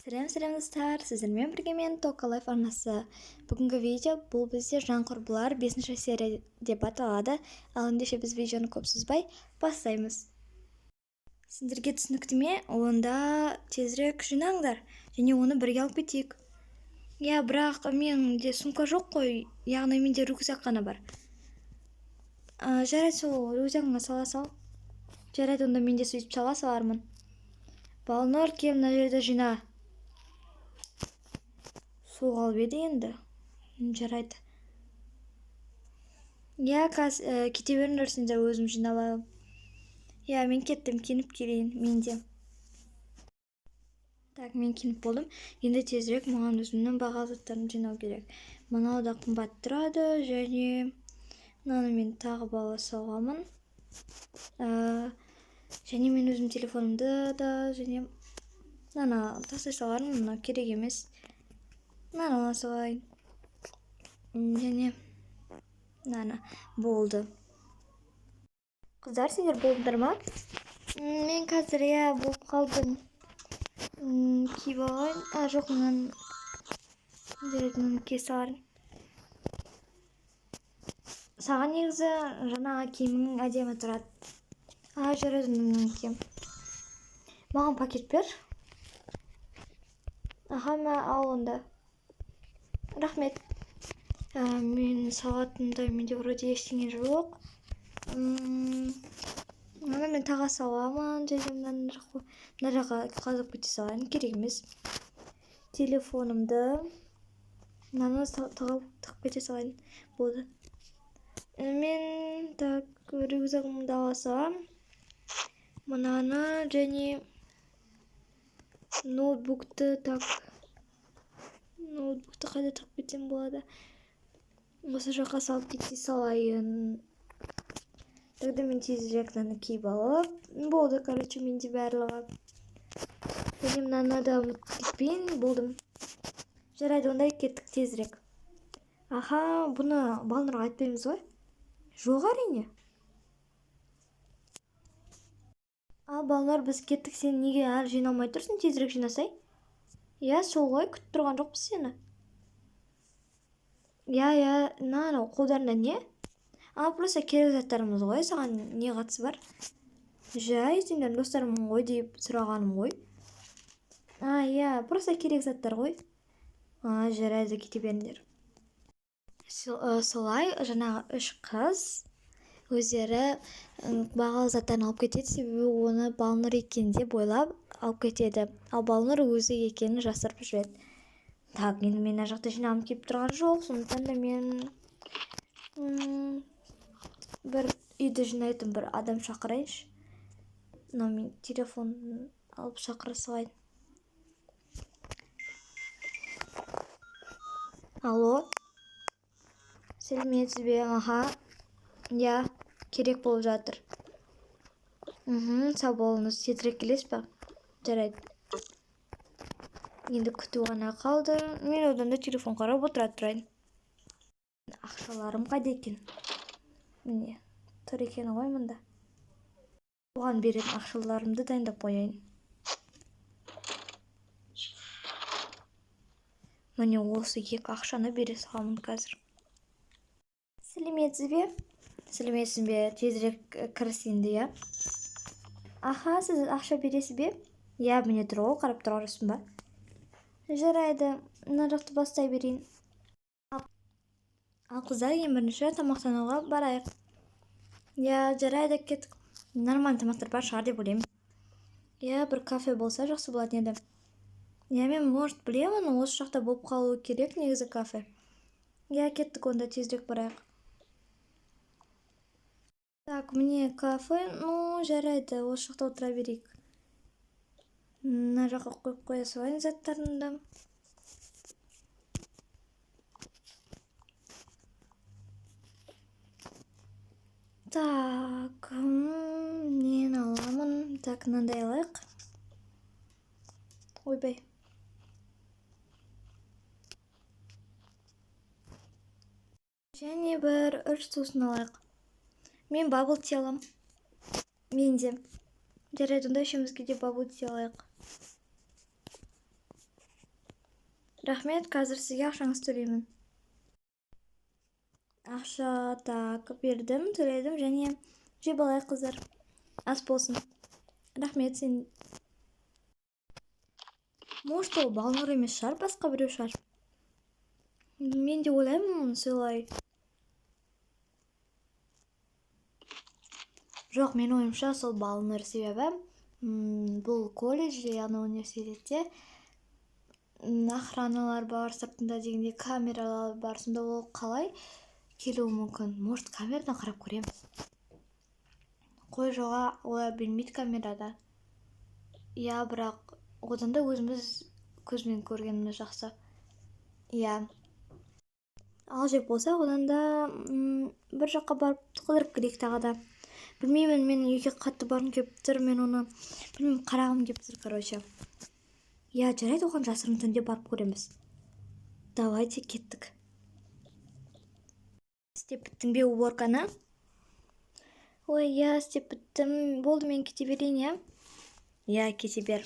Сәлем достар, сіздермен бірге мен Тока Лайф арнасы. Бүгінгі видео бұл бізде жан құрбылар 5-ші серия деп аталады. Ал ендеше біз видеоны көп созбай бастаймыз. Сіздерге түсінікті ме? Онда тезірек жинаңдар және оны бірге алып кетейік. Я, бірақ менде сумка жоқ қой, яғни менде рюкзак қана бар. Жарайды, сол рюкзагыңа сала сал. Жарайды, онда менде сөйтіп сала салармын. Балнұр, кел мына жерде жина. Су қалып еді енді. Жарайды. Я, кете беріңдер, сендер, өзім жиналайын. Я, мен кеттім, киініп келейін, мен де. Так, мен киініп болдым. Енді тезірек маған өзімнің бағалы заттарын жинау керек. Мынау да қымбат тұрады, және мынаны мен тағы бала салғамын. Және мен өзім телефонымды да, және мынаны тастай салармын, мынау керек емес. Мынаны салайын. Және мынаны болды. Қыздар, сендер болдыңдар ма? Мен қазір болып қалдым. Киіп алайын. Жоқ, мынаны мынаны кие салайын. Саған негізі жаңағы киімің әдемі тұрады. Жарайды, мынаны кием. Маған пакет бер. Ал онда. Рахмет. Мен салатында менде вроде ештеңе жоқ. Мына мен таға саламын, және мына жаққа қазып кете салайын, керек емес. Телефонымды мынаны тығып кете салайын, болды. Мен рюкзагымды ала салам. Мынаны және ноутбукты қайда тығып кетсем болады. Осы жаққа салып кете салайын. Тогда мен тезірек мынаны киіп алып, болды, короче, менде барлығы. Және мынаны да ұмытып кетпейін, болдым. Жарайды, ондай кеттік тезірек. Бұны Балнұрға айтпаймыз ғой? Жоқ, әрине. Ал Балнұр, біз кеттік, сен неге әлі жиналмай тұрсың, тезірек жинасай? Я, сол ғой, күтіп тұрған жоқпыз сені. Я, қолдарында не? Просто керек заттарымыз ғой, саған не қатысы бар? Жай, сендер достарым ғой деп сұрағаным ғой. Я, просто керек заттар ғой. Жарайды, кете беріңдер. Солай, жаңағы 3 қыз өздері бағалы заттарын алып кетеді, себебі оны Балнұр екен деп ойлап алып кетеді. Ал Балнұр өзі екенін жасырып жүреді. Так, енді мен жақта жинағым келіп тұрған жоқ, сондықтан да мен бір үйді жинайтын бір адам шақырайыншы. Мен телефон алып шақыра салайын. Алло. Сәлеметсіз бе? Я, керек болып жатыр. Сау болыңыз, тезірек келесіз бе? Жарайды. Енді күту ғана қалды. Мен одан да телефон қарап отыра тұрайын. Ақшаларым қайда екен? Міне, тұр екен ғой мұнда. Оған беретін ақшаларымды дайындап қояйын. Міне, осы 2 ақшаны бере саламын қазір. Сәлеметсіз бе? Сәлеметсіз бе? Тезірек кірісінде, я? Сіз ақша бересіз бе? Я, міне тұр ғой, қарап тұрған жоқсың ба? Жарайды, мына жақты бастай берейін. Ал қыздар, ең бірінші тамақтануға барайық. Я, жарайды, кеттік. Нормальный тамақтар бар шығар деп ойлаймын. Я, бір кафе болса жақсы болатын еді. Я, мен может білемін, осы жақта болып қалуы керек негізі кафе. Я, кеттік, онда тезірек барайық. Так, міне кафе, жарайды, осы жақта отыра берейік. Мына жаққа қойып қоя салайын заттарымды. Так, мен аламын. Так, мынандай алайық. Ойбай. Және бір 3 сусын алайық. Мен бабл ти алам. Мен де. Жарайды, онда үшеумізге де бабл ти алайық. Рахмет, қазір сізге ақшаңызды төлеймін. Ақша, так, бердім, төледім, және жеп алайық қыздар. Ас болсын. Рахмет, сен. Может, ол Балнұр емес шығар, басқа біреу шығар. Мен де ойлаймын солай. Жоқ, мен ойымша сол Балнұр, себебі бұл колледжде, яғни университетте охраналар бар, сыртында дегенде камералар бар, сонда ол қалай келуі мүмкін? Может, камерадан қарап көреміз. Қой, жоға, олар білмейді камерада. Я, бірақ одан да өзіміз көзбен көргеніміз жақсы. Я. Ал жеп болса, одан да бір жаққа барып қыдырып келейік тағы да. Білмеймін, мен үйге қатты барғым келіп тұр, мен оны білмеймін, қарағым келіп тұр, короче. Я, жарайды, оған жасырын түнде барып көреміз. Давайте, кеттік. Істеп біттің бе уборканы? Ой, я істеп біттім. Болды, мен кете берейін, я? Я, кете бер.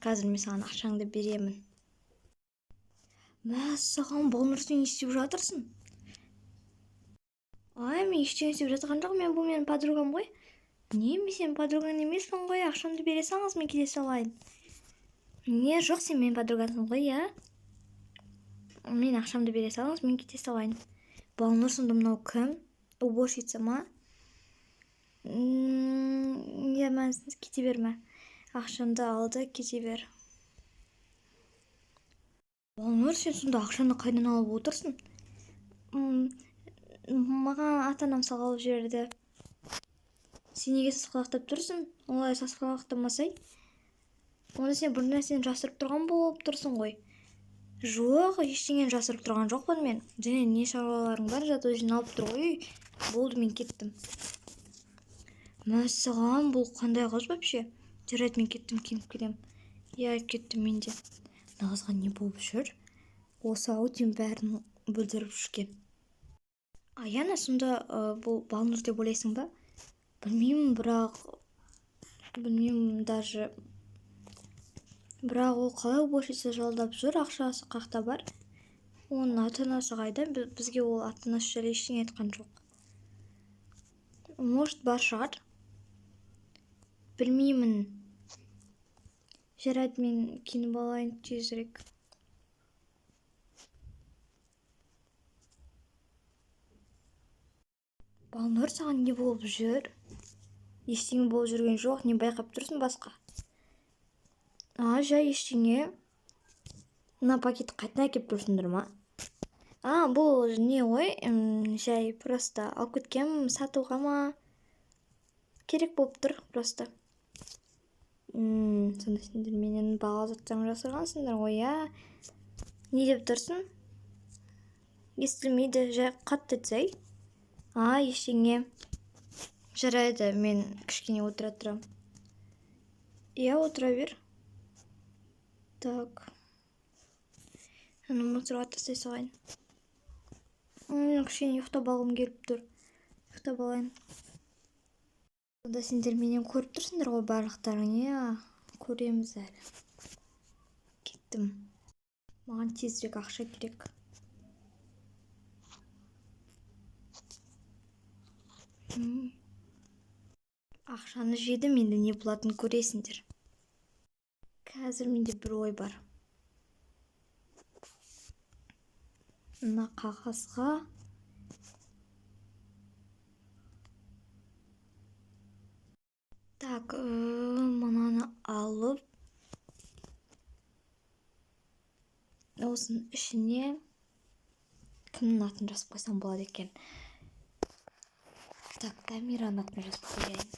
Қазір мен саған ақшаңды беремін. Мәссаған, Балнұр, сен не істеп жатырсың? Ай, мен ештеңе істеп жатқан жоқ, бұл менің подругам ғой. Не, мен сенің подругаң емеспін ғой, ақшамды бере салыңыз, мен кете салайын. Не, жоқ, сен менің подругасың ғой, я? Мен ақшамды бере салыңыз, мен кете салайын. Балнұр, сонда мынау кім? Уборщица ма? Я, мен кете берме. Ақшамды алды, кете бер. Балнұр, сен сонда ақшаны қайдан алып отырсың? Маған ата-анам салып жіберді. Сен неге сасқалақтап тұрсың? Олай сасқалақтамасай. Онда сен бір нәрсені жасырып тұрған болып тұрсың ғой. Жоқ, ештеңені жасырып тұрған жоқпын мен. Және не шаруаларың бар, зато жиналып тұр ғой. Болды, мен кеттім. Мәссаған, бұл қандай қыз вообще? Жарайды, мен кеттім, киініп келем. Я, кеттім мен де. Мына қызға не болып жүр? Осы аудио бәрін бүлдіріп жүрген. Аяна, сонда бұл Балнұр деп ойлайсың ба? Білмеймін, даже. Бірақ ол қалай уборщица жалдап жүр, ақшасы қақта бар. Оның ата-анасы қайда? Бізге ол ата-анасы жайлы ештеңе айтқан жоқ. Может, бар шығар? Білмеймін. Жарайды, мен киініп алайын тезірек. Балнұр, саған не болып жүр? Ештеңе болып жүрген жоқ, не байқап тұрсың басқа? Жай ештеңе. Мына пакетті қайтына әкеп тұрсыңдар ма? Бұл не ғой? Жай просто алып кеткем, сатуға ма? Керек болып тұр просто. Сонда сендер менен баға заттан жасырғансыңдар ғой, я? Не деп тұрсың? Естілмейді, жай қатты айтсай. Ештеңе. Жарайды, мен кішкене отыра тұрам. Я, отыра бер. Так. Аны мусорға тастай салайын. Кішкене ұйықтап алғым келіп тұр. Ұйықтап алайын. Сонда сендер менен көріп тұрсыңдар ғой барлықтарың, я? Көреміз әлі. Кеттім. Маған тезірек ақша керек. Ақшаны жедім, енді не болатынын көресіңдер. Қазір менде бір ой бар. Мына қағазға так, мынаны алып осының ішіне кімнің атын жазып қойсам болады екен. Так, Тамираның атын жазып қояйын.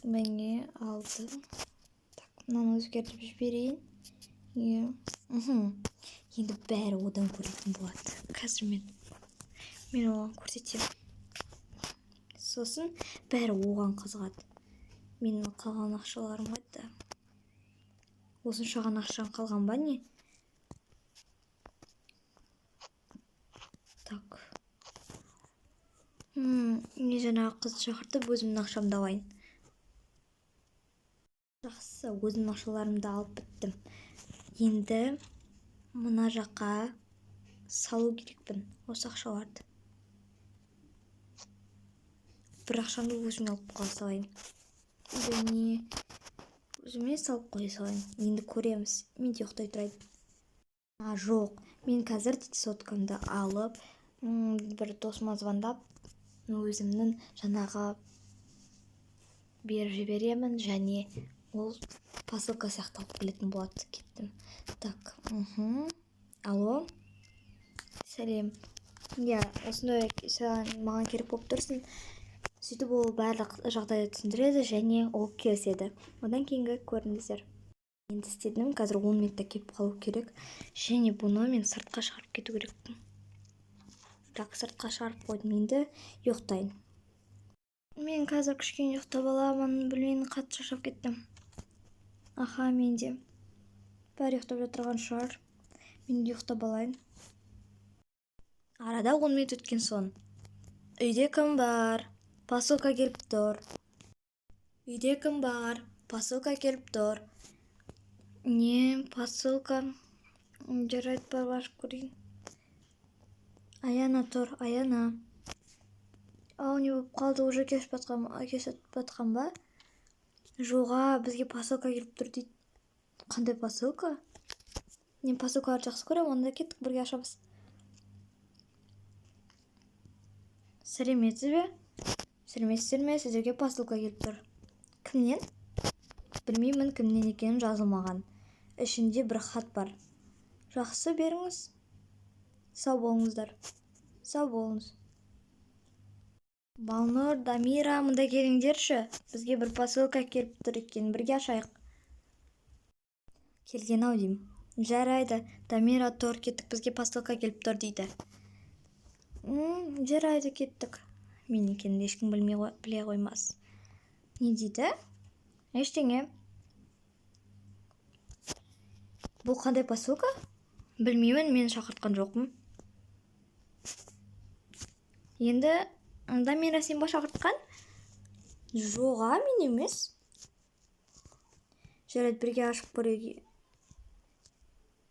Міне алды. Так, мынаны өзгертіп жіберейін. Енді бәрі одан көретін болады. Қазір мен оған көрсетем. Сосын бәрі оған қызығады. Менің қалған ақшаларым қайда? Осыншаған ақшаң қалған ба не? Так. Мен жаңағы қызды шақыртып өзімнің ақшамды алайын. Жақсы, өзімнің ақшаларымды алып біттім. Енді мына жаққа салу керекпін осы ақшаларды. Бір ақшамды өзіме алып қала салайын. Және өзіме салып қоя салайын. Енді көреміз. Мен де ұйықтай тұрайын. Жоқ. Мен қазір соткамды алып, бір досыма звондап, өзімнің жаңағы беріп жіберемін, және ол посылка сақталып келетін болады. Кеттім. Так, алло. Сәлем. Осындай маған керек болып тұрсын. Сөйтіп ол барлық жағдайды түсіндіреді және ол келіседі. Одан кейінгі көріңіздер. Енді істедім, қазір 10 минутта келіп қалу керек. Және бұны мен сыртқа шығарып кету керекпін. Так, сыртқа шығарып қойдым, енді ұйықтайын. Мен қазір кішкене ұйықтап аламын, білмеймін, қатты шаршап кеттім. Мен де. Бәрі ұйықтап жатырған шығар. Мен де ұйықтап алайын. Арада 10 минут өткен соң. Үйде кім бар? Посылка келіп тұр. Үйде кім бар? Посылка келіп тұр. Не, посылка? Жарайды, бар ашып көрейін. Аяна тұр, Аяна. Не болып қалды, уже кесіп батқан ба? Жоға, бізге посылка келіп тұр дейді. Қандай посылка? Мен посылкаларды жақсы көрем, онда кеттік, бірге ашамыз. Сәлеметсіз бе? Сәлеметсіздер ме? Сіздерге посылка келіп тұр. Кімнен? Білмеймін, кімнен екенін жазылмаған. Ішінде бір хат бар. Жақсы, беріңіз. Сау болыңыздар. Сау болыңыз. Балнұр, Дамира, мұнда келіңдерші. Бізге бір посылка келіп тұр екен, бірге ашайық. Келген-ау деймін. Жарайды, Дамира, тұр, кеттік, бізге посылка келіп тұр дейді. Жарайды, кеттік. Мен екенін ешкім біле қоймас. Не дейді? Ештеңе. Бұл қандай посылка? Білмеймін, мен шақыртқан жоқпын. Енді Дамира, сен ба шақыртқан? Жоға, мен емес. Жарайды, бірге ашып көрейік.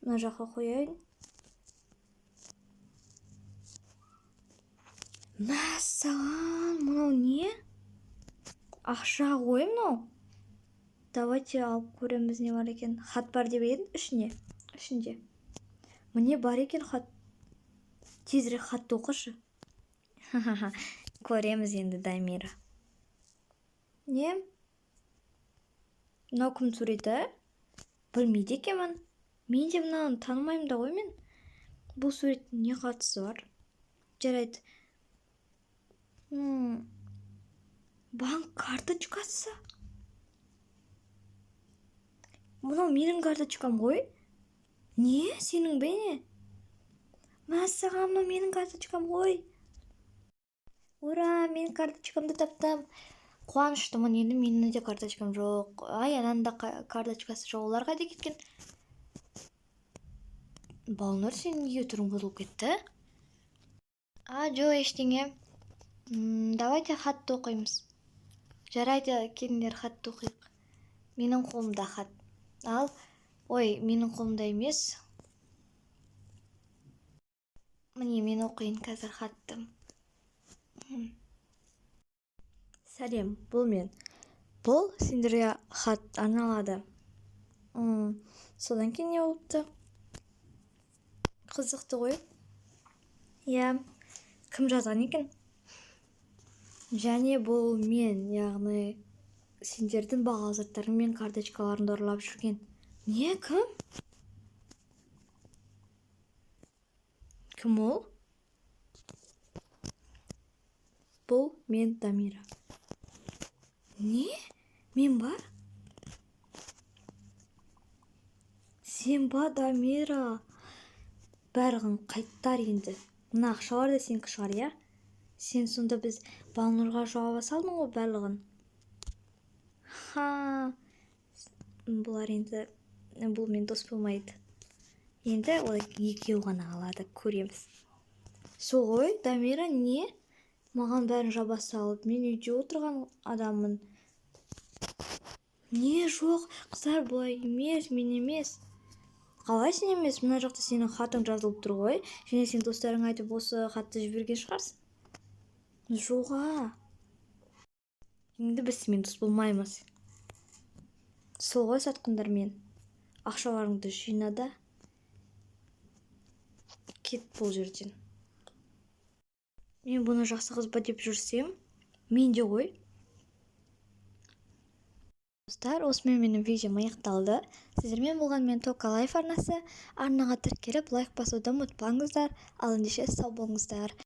Мына жаққа қояйын. Мәссаған, мынау не? Ақша ғой мынау. Давайте алып көреміз, не бар екен. Хат бар деп едім ішінде. Міне бар екен хат. Тезірек хатты оқышы. Көреміз енді, Дамира. Не? Мынау кім суреті? Білмейді екенмін. Мен де мынаны танымаймын да ғой мен. Бұл суреттің не қатысы бар? Жарайды. Банк карточкасы? Мынау менің карточкам ғой? Не? Сенің бе не? Мәссаған, мынау менің карточкам ғой. Ура, мен карточкамды таптым. Қуаныштымын, енді менің де карточкам жоқ. Аянның да карточкасы жоқ. Олар қайда кеткен? Балнұр, сенің неге түрің бұзылып кетті? Жоқ, ештеңе. Давайте хатты оқимыз. Жарайды, келіңдер, хатты оқиық. Менің қолымда хат. Менің қолымда емес. Міне, мен оқиын қазір хатты. Сәлем, бұл мен. Бұл сендерге хат арналады. Содан кейін не болыпты? Қызықты ғой. Кім жазған екен? Және бұл мен, яғни сендердің бағалы заттарың мен карточкаларыңды ұрлап жүрген. Не, кім? Кім ол? Бұл мен, Дамира. Не? Мен ба? Сен ба, Дамира? Бәрігін қайттар енді. Мына ақшалар да сенікі шығар, я? Сен сонда біз Балнұрға жауаба салдың ғой барлығын. Бұлар енді, бұл мен дос болмайды. Енді ол екеу ғана алады, көреміз. Сол ғой, Дамира, не? Маған бәрін жаба салып, мен үйде отырған адаммын. Не, жоқ, қыздар, бұлай емес, мен емес. Қалай сен емес, мына жақта сенің хатың жазылып тұр ғой, және сен достарыңа айтып осы хатты жіберген шығарсың. Жоға. Енді біз сенімен дос болмаймыз. Сол ғой сатқындармен. Ақшаларыңды жина да кет бұл жерден. Мен бұны жақсы қыз ба деп жүрсем, мен де ғой. Достар, осымен менің видеом аяқталды. Сіздермен болған мен Тока Лайф арнасы. Арнаға тіркеліп лайк басуды ұмытпаңыздар. Ал ендеше сау болыңыздар.